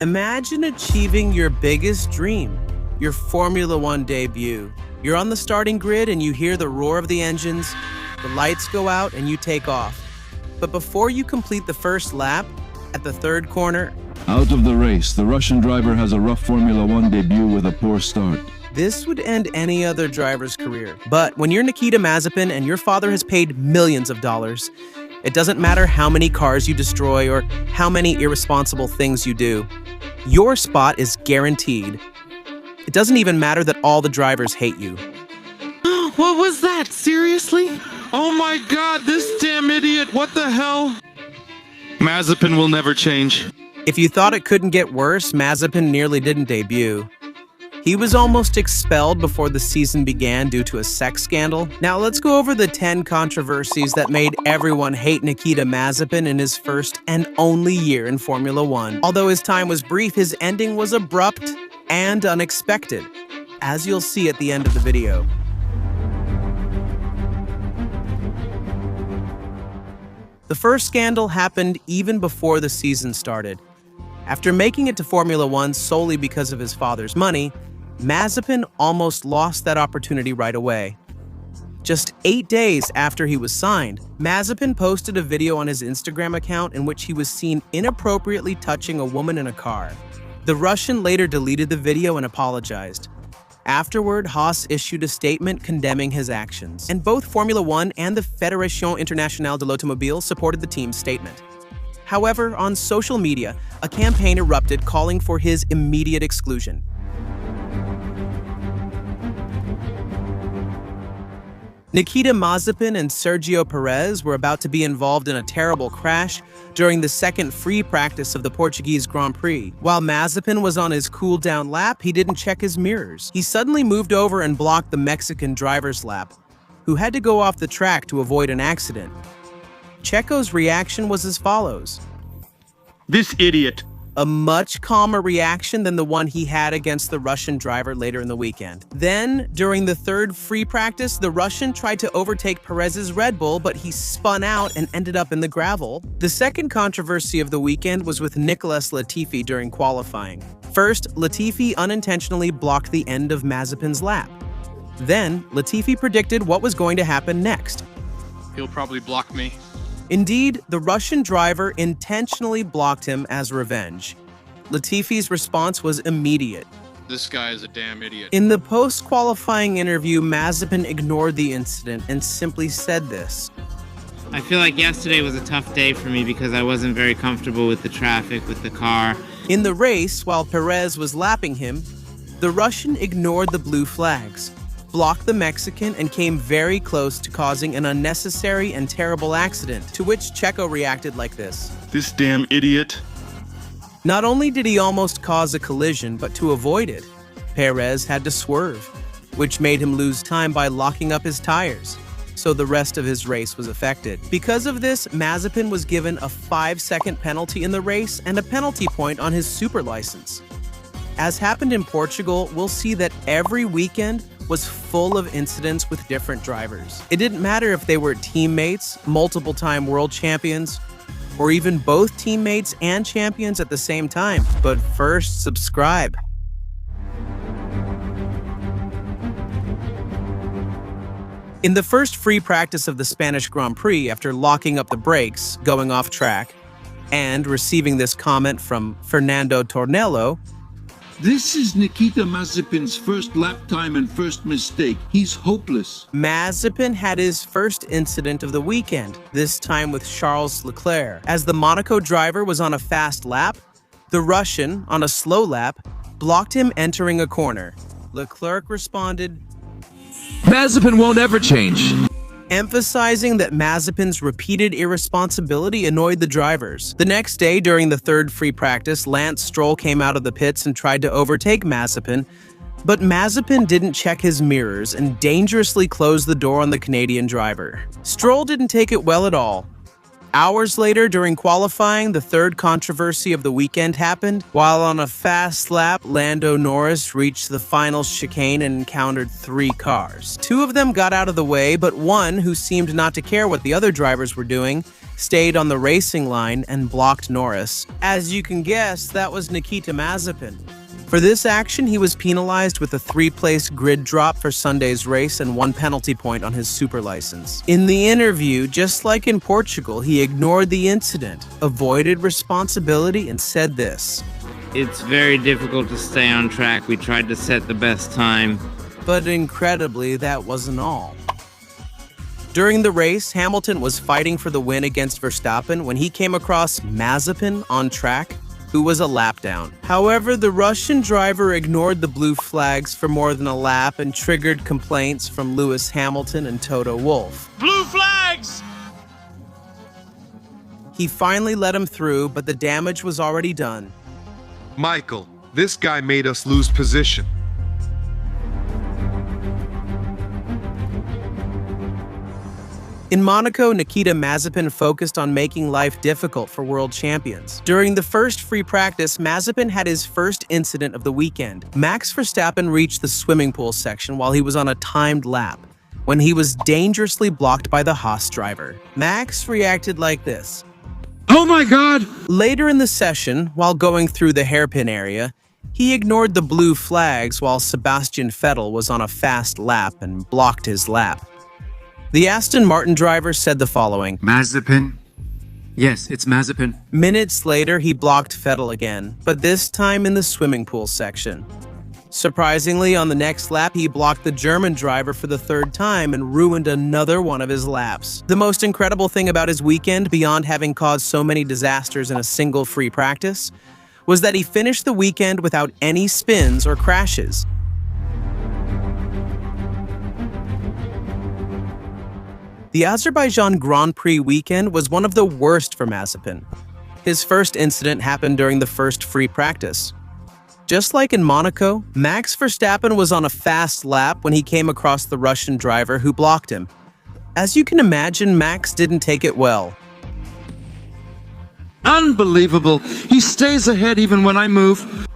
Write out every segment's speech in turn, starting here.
Imagine achieving your biggest dream, your Formula One debut. You're on the starting grid and you hear the roar of the engines, the lights go out and you take off. But before you complete the first lap, at the third corner, out of the race, the Russian driver has a rough Formula One debut with a poor start. This would end any other driver's career. But when you're Nikita Mazepin and your father has paid millions of dollars, it doesn't matter how many cars you destroy or how many irresponsible things you do. Your spot is guaranteed. It doesn't even matter that all the drivers hate you. What was that? Seriously? Oh my god, this damn idiot, what the hell? Mazepin will never change. If you thought it couldn't get worse, Mazepin nearly didn't debut. He was almost expelled before the season began due to a sex scandal. Now let's go over the 10 controversies that made everyone hate Nikita Mazepin in his first and only year in Formula One. Although his time was brief, his ending was abrupt and unexpected, as you'll see at the end of the video. The first scandal happened even before the season started. After making it to Formula One solely because of his father's money, Mazepin almost lost that opportunity right away. Just 8 days after he was signed, Mazepin posted a video on his Instagram account in which he was seen inappropriately touching a woman in a car. The Russian later deleted the video and apologized. Afterward, Haas issued a statement condemning his actions, and both Formula One and the Fédération Internationale de l'Automobile supported the team's statement. However, on social media, a campaign erupted calling for his immediate exclusion. Nikita Mazepin and Sergio Perez were about to be involved in a terrible crash during the second free practice of the Portuguese Grand Prix. While Mazepin was on his cool-down lap, he didn't check his mirrors. He suddenly moved over and blocked the Mexican driver's lap, who had to go off the track to avoid an accident. Checo's reaction was as follows. This idiot. A much calmer reaction than the one he had against the Russian driver later in the weekend. Then, during the third free practice, the Russian tried to overtake Perez's Red Bull, but he spun out and ended up in the gravel. The second controversy of the weekend was with Nicholas Latifi during qualifying. First, Latifi unintentionally blocked the end of Mazepin's lap. Then, Latifi predicted what was going to happen next. He'll probably block me. Indeed, the Russian driver intentionally blocked him as revenge. Latifi's response was immediate. This guy is a damn idiot. In the post-qualifying interview, Mazepin ignored the incident and simply said this. I feel like yesterday was a tough day for me because I wasn't very comfortable with the traffic, with the car. In the race, while Perez was lapping him, the Russian ignored the blue flags, blocked the Mexican, and came very close to causing an unnecessary and terrible accident, to which Checo reacted like this. This damn idiot. Not only did he almost cause a collision, but to avoid it, Perez had to swerve, which made him lose time by locking up his tires, so the rest of his race was affected. Because of this, Mazepin was given a 5-second penalty in the race and a penalty point on his super license. As happened in Portugal, we'll see that every weekend was full of incidents with different drivers. It didn't matter if they were teammates, multiple-time world champions, or even both teammates and champions at the same time. But first, subscribe. In the first free practice of the Spanish Grand Prix, after locking up the brakes, going off track, and receiving this comment from Fernando Tornello, "This is Nikita Mazepin's first lap time and first mistake. He's hopeless." Mazepin had his first incident of the weekend, this time with Charles Leclerc. As the Monaco driver was on a fast lap, the Russian, on a slow lap, blocked him entering a corner. Leclerc responded, "Mazepin won't ever change," emphasizing that Mazepin's repeated irresponsibility annoyed the drivers. The next day, during the third free practice, Lance Stroll came out of the pits and tried to overtake Mazepin, but Mazepin didn't check his mirrors and dangerously closed the door on the Canadian driver. Stroll didn't take it well at all. Hours later, during qualifying, the third controversy of the weekend happened. While on a fast lap, Lando Norris reached the final chicane and encountered 3 cars. 2 of them got out of the way, but one, who seemed not to care what the other drivers were doing, stayed on the racing line and blocked Norris. As you can guess, that was Nikita Mazepin. For this action, he was penalized with a 3-place grid drop for Sunday's race and 1 penalty point on his super license. In the interview, just like in Portugal, he ignored the incident, avoided responsibility, and said this: It's very difficult to stay on track. We tried to set the best time. But incredibly, that wasn't all. During the race, Hamilton was fighting for the win against Verstappen when he came across Mazepin on track, who was a lap down. However, the Russian driver ignored the blue flags for more than a lap and triggered complaints from Lewis Hamilton and Toto Wolff. Blue flags! He finally let him through, but the damage was already done. Michael, this guy made us lose position. In Monaco, Nikita Mazepin focused on making life difficult for world champions. During the first free practice, Mazepin had his first incident of the weekend. Max Verstappen reached the swimming pool section while he was on a timed lap, when he was dangerously blocked by the Haas driver. Max reacted like this. Oh my God! Later in the session, while going through the hairpin area, he ignored the blue flags while Sebastian Vettel was on a fast lap and blocked his lap. The Aston Martin driver said the following: Mazepin? Yes, it's Mazepin. Minutes later, he blocked Vettel again, but this time in the swimming pool section. Surprisingly, on the next lap, he blocked the German driver for the 3rd time and ruined another one of his laps. The most incredible thing about his weekend, beyond having caused so many disasters in a single free practice, was that he finished the weekend without any spins or crashes. The Azerbaijan Grand Prix weekend was one of the worst for Mazepin. His first incident happened during the first free practice. Just like in Monaco, Max Verstappen was on a fast lap when he came across the Russian driver who blocked him. As you can imagine, Max didn't take it well. Unbelievable. He stays ahead even when I move.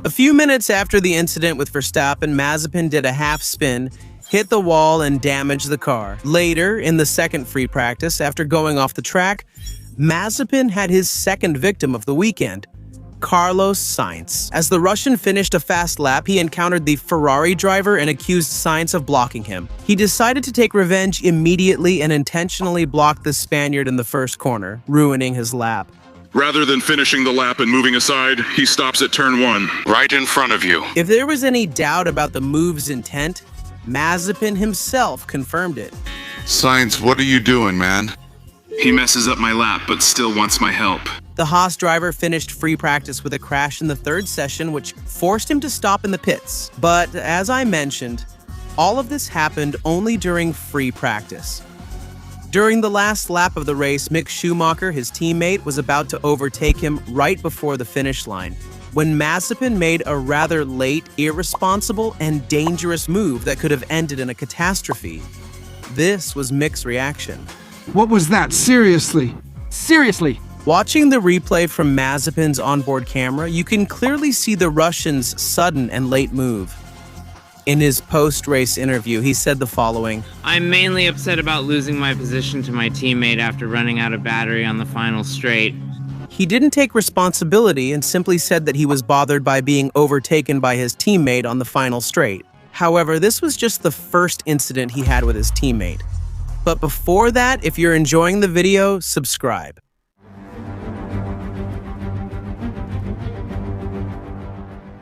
A few minutes after the incident with Verstappen, Mazepin did a half spin, hit the wall, and damaged the car. Later, in the second free practice, after going off the track, Mazepin had his second victim of the weekend, Carlos Sainz. As the Russian finished a fast lap, he encountered the Ferrari driver and accused Sainz of blocking him. He decided to take revenge immediately and intentionally blocked the Spaniard in the first corner, ruining his lap. Rather than finishing the lap and moving aside, he stops at turn 1, right in front of you. If there was any doubt about the move's intent, Mazepin himself confirmed it. Sainz, what are you doing, man? He messes up my lap, but still wants my help. The Haas driver finished free practice with a crash in the 3rd session, which forced him to stop in the pits. But as I mentioned, all of this happened only during free practice. During the last lap of the race, Mick Schumacher, his teammate, was about to overtake him right before the finish line, when Mazepin made a rather late, irresponsible, and dangerous move that could have ended in a catastrophe. This was Mick's reaction. What was that? Seriously? Seriously? Watching the replay from Mazepin's onboard camera, you can clearly see the Russian's sudden and late move. In his post-race interview, he said the following: I'm mainly upset about losing my position to my teammate after running out of battery on the final straight. He didn't take responsibility and simply said that he was bothered by being overtaken by his teammate on the final straight. However, this was just the first incident he had with his teammate. But before that, if you're enjoying the video, subscribe.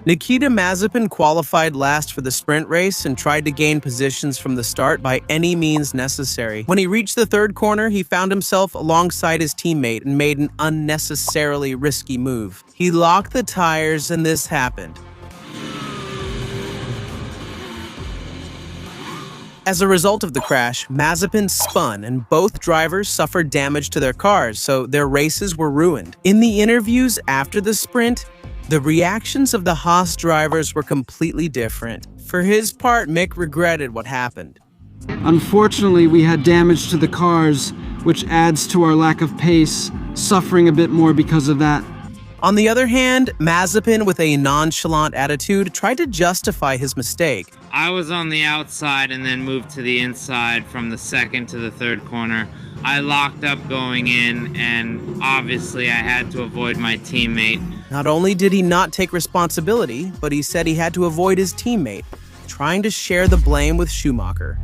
Nikita Mazepin qualified last for the sprint race and tried to gain positions from the start by any means necessary. When he reached the 3rd corner, he found himself alongside his teammate and made an unnecessarily risky move. He locked the tires and this happened. As a result of the crash, Mazepin spun and both drivers suffered damage to their cars, so their races were ruined. In the interviews after the sprint, the reactions of the Haas drivers were completely different. For his part, Mick regretted what happened. Unfortunately, we had damage to the cars, which adds to our lack of pace, suffering a bit more because of that. On the other hand, Mazepin, with a nonchalant attitude, tried to justify his mistake. I was on the outside and then moved to the inside from the 2nd to the 3rd corner. I locked up going in, and obviously I had to avoid my teammate. Not only did he not take responsibility, but he said he had to avoid his teammate, trying to share the blame with Schumacher.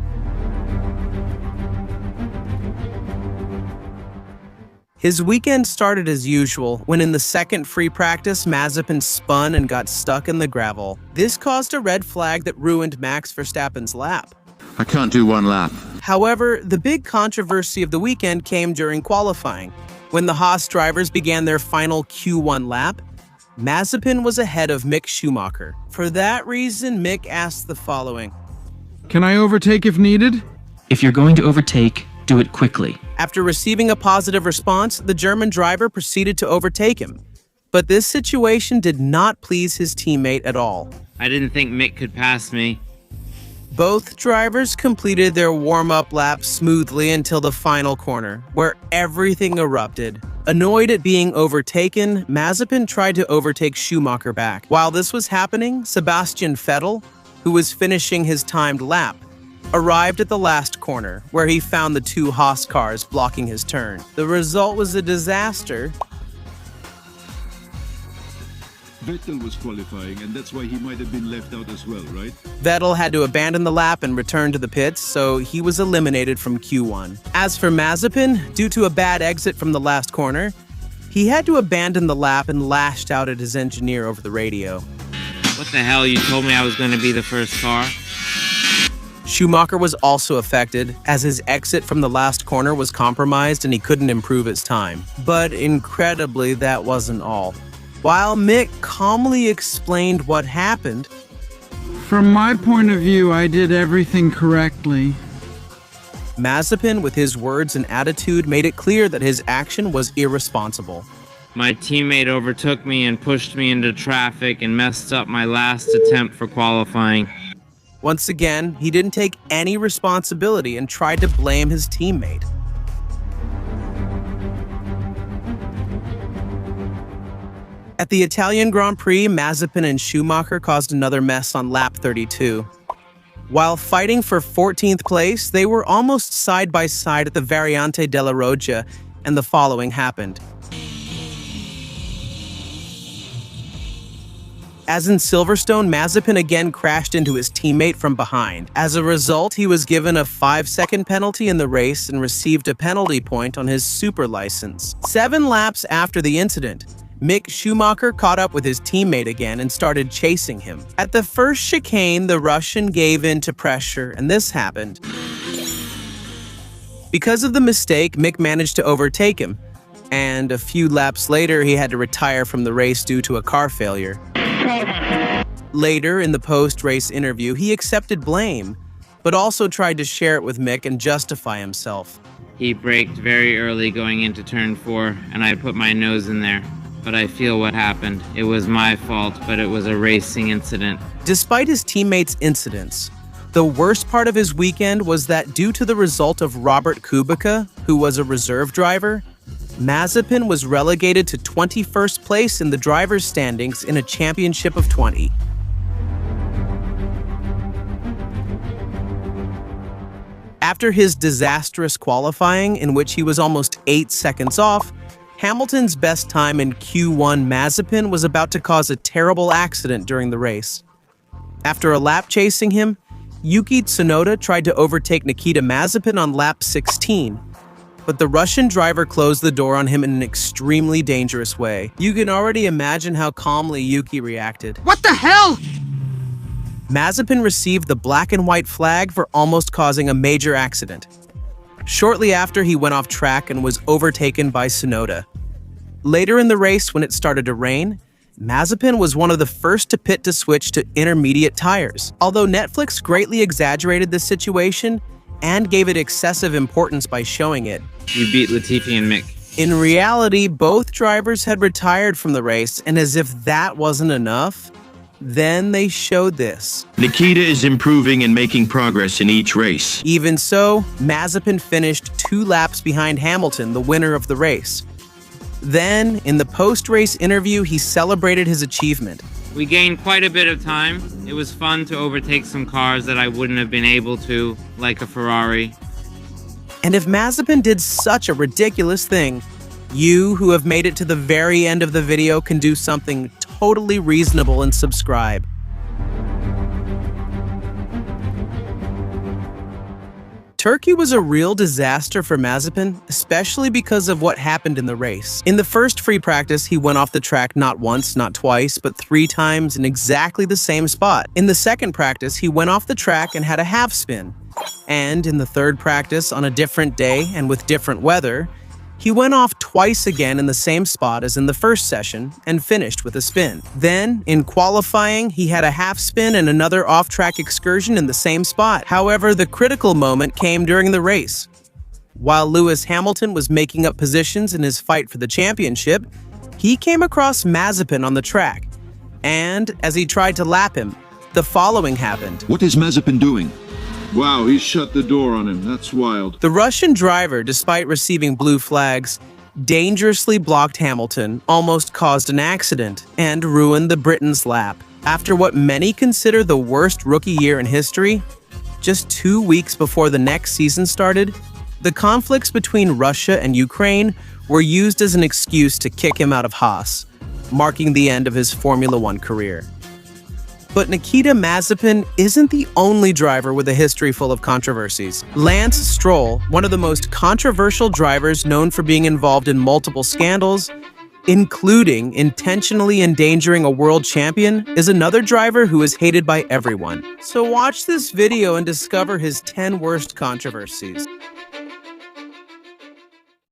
His weekend started as usual when in the second free practice, Mazepin spun and got stuck in the gravel. This caused a red flag that ruined Max Verstappen's lap. I can't do one lap. However, the big controversy of the weekend came during qualifying. When the Haas drivers began their final Q1 lap, Mazepin was ahead of Mick Schumacher. For that reason, Mick asked the following: Can I overtake if needed? If you're going to overtake, do it quickly. After receiving a positive response, the German driver proceeded to overtake him. But this situation did not please his teammate at all. I didn't think Mick could pass me. Both drivers completed their warm-up lap smoothly until the final corner, where everything erupted. Annoyed at being overtaken, Mazepin tried to overtake Schumacher back. While this was happening, Sebastian Vettel, who was finishing his timed lap, arrived at the last corner, where he found the two Haas cars blocking his turn. The result was a disaster. Vettel was qualifying, and that's why he might have been left out as well, right? Vettel had to abandon the lap and return to the pits, so he was eliminated from Q1. As for Mazepin, due to a bad exit from the last corner, he had to abandon the lap and lashed out at his engineer over the radio. What the hell, you told me I was going to be the first car? Schumacher was also affected, as his exit from the last corner was compromised and he couldn't improve his time. But incredibly, that wasn't all. While Mick calmly explained what happened, From my point of view, I did everything correctly. Mazepin, with his words and attitude, made it clear that his action was irresponsible. My teammate overtook me and pushed me into traffic and messed up my last attempt for qualifying. Once again, he didn't take any responsibility and tried to blame his teammate. At the Italian Grand Prix, Mazepin and Schumacher caused another mess on lap 32. While fighting for 14th place, they were almost side by side at the Variante della Roggia, and the following happened. As in Silverstone, Mazepin again crashed into his teammate from behind. As a result, he was given a 5-second penalty in the race and received a penalty point on his super license. 7 laps after the incident, Mick Schumacher caught up with his teammate again and started chasing him. At the first chicane, the Russian gave in to pressure, and this happened. Because of the mistake, Mick managed to overtake him, and a few laps later, he had to retire from the race due to a car failure. Later, in the post-race interview, he accepted blame, but also tried to share it with Mick and justify himself. He braked very early going into turn 4, and I put my nose in there. But I feel what happened. It was my fault, but it was a racing incident. Despite his teammates' incidents, the worst part of his weekend was that due to the result of Robert Kubica, who was a reserve driver, Mazepin was relegated to 21st place in the driver's standings in a championship of 20. After his disastrous qualifying, in which he was almost 8 seconds off, Hamilton's best time in Q1, Mazepin was about to cause a terrible accident during the race. After a lap chasing him, Yuki Tsunoda tried to overtake Nikita Mazepin on lap 16, but the Russian driver closed the door on him in an extremely dangerous way. You can already imagine how calmly Yuki reacted. What the hell? Mazepin received the black and white flag for almost causing a major accident. Shortly after, he went off track and was overtaken by Tsunoda. Later in the race, when it started to rain, Mazepin was one of the first to pit to switch to intermediate tires. Although Netflix greatly exaggerated this situation and gave it excessive importance by showing it, You beat Latifi and Mick. in reality, both drivers had retired from the race, and as if that wasn't enough, then they showed this. Nikita is improving and making progress in each race. Even so, Mazepin finished 2 laps behind Hamilton, the winner of the race. Then, in the post-race interview, he celebrated his achievement. We gained quite a bit of time. It was fun to overtake some cars that I wouldn't have been able to, like a Ferrari. And if Mazepin did such a ridiculous thing, you who have made it to the very end of the video can do something totally reasonable and subscribe. Turkey was a real disaster for Mazepin, especially because of what happened in the race. In the first free practice, he went off the track not once, not twice, but 3 times in exactly the same spot. In the second practice, he went off the track and had a half spin. And in the third practice, on a different day and with different weather, he went off twice again in the same spot as in the first session and finished with a spin. Then, in qualifying, he had a half spin and another off-track excursion in the same spot. However, the critical moment came during the race. While Lewis Hamilton was making up positions in his fight for the championship, he came across Mazepin on the track. And as he tried to lap him, the following happened. What is Mazepin doing? Wow, he shut the door on him. That's wild. The Russian driver, despite receiving blue flags, dangerously blocked Hamilton, almost caused an accident, and ruined the Britain's lap. After what many consider the worst rookie year in history, just 2 weeks before the next season started, the conflicts between Russia and Ukraine were used as an excuse to kick him out of Haas, marking the end of his Formula One career. But Nikita Mazepin isn't the only driver with a history full of controversies. Lance Stroll, one of the most controversial drivers known for being involved in multiple scandals, including intentionally endangering a world champion, is another driver who is hated by everyone. So watch this video and discover his 10 worst controversies.